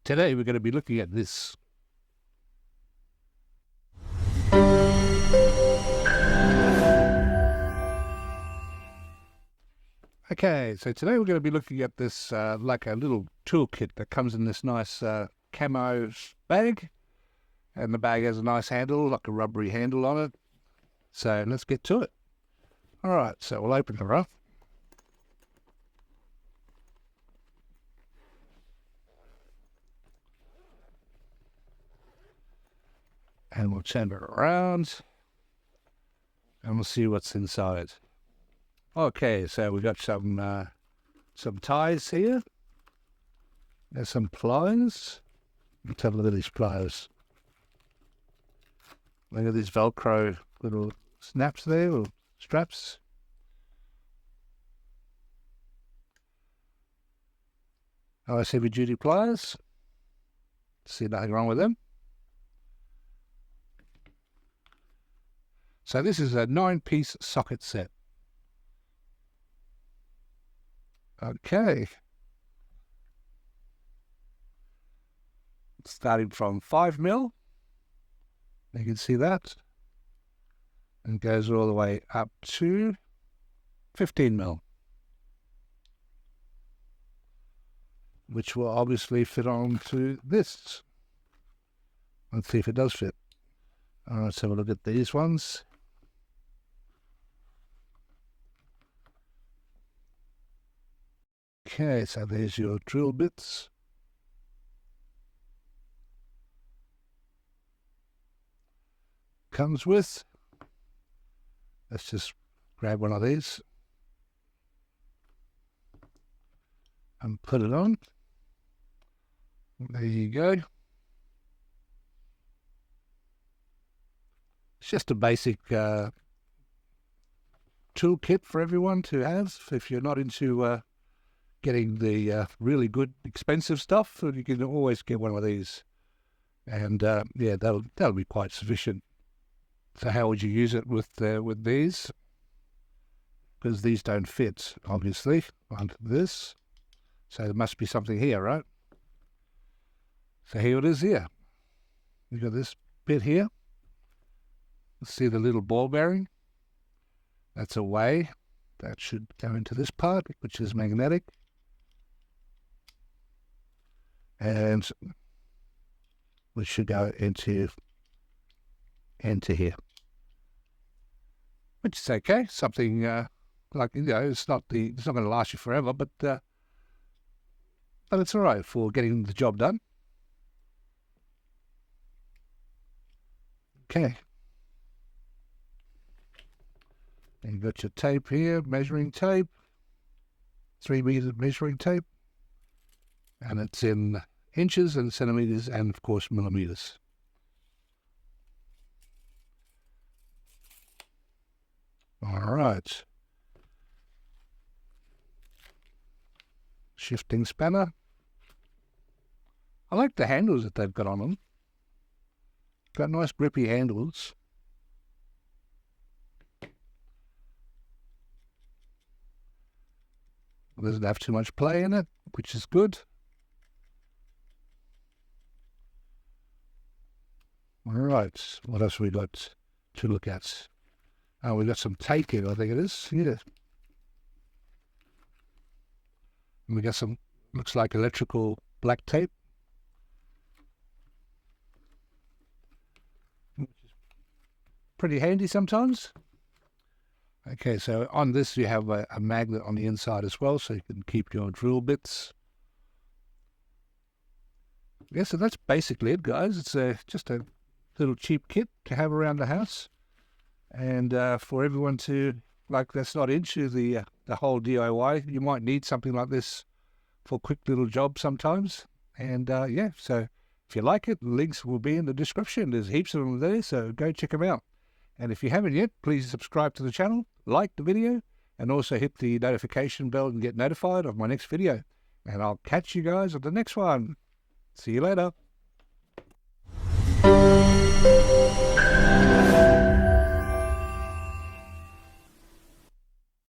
Today we're going to be looking at this. Okay, so today we're going to be looking at this like a little toolkit that comes in this nice camo bag, and the bag has a nice handle, like a rubbery handle on it. So let's get to it. All right, so we'll open her up. And we'll turn it around and we'll see what's inside. Okay, so we've got some ties here. There's some pliers. Let's have a look at these pliers. Look at these Velcro little snaps there, or straps. Nice heavy duty pliers. See nothing wrong with them. So this is a 9-piece socket set. Okay. Starting from 5mm. You can see that. And goes all the way up to 15mm. Which will obviously fit onto this. Let's see if it does fit. Let's have a look at these ones. Okay, so there's your drill bits. Comes with. Let's just grab one of these and put it on. There you go. It's just a basic toolkit for everyone to have. If you're not into getting the really good, expensive stuff, you can always get one of these. And yeah, that'll be quite sufficient. So how would you use it with these? Because these don't fit, obviously, onto this. So there must be something here, right? So here it is here. You've got this bit here. See the little ball bearing? That's a way. That should go into this part, which is magnetic. And which should go into here. Which is okay. Something like, you know, it's not going to last you forever, but it's all right for getting the job done. Okay. And you've got your tape here, measuring tape, 3-meter measuring tape, and it's in inches and centimeters and, of course, millimeters. All right. Shifting spanner. I like the handles that they've got on them. Got nice grippy handles. Doesn't have too much play in it, which is good. All right, what else we got to look at? Oh, we got some tape here, I think it is. Yeah. And we got some, looks like electrical black tape. Which is pretty handy sometimes. Okay, so on this you have a magnet on the inside as well, so you can keep your drill bits. Yeah, so that's basically it, guys. It's just a little cheap kit to have around the house. And for everyone to, like, that's not into the whole DIY, you might need something like this for quick little jobs sometimes. And yeah, so if you like it, links will be in the description. There's heaps of them there, so go check them out. And if you haven't yet, please subscribe to the channel, like the video, and also hit the notification bell and get notified of my next video. And I'll catch you guys on the next one. See you later.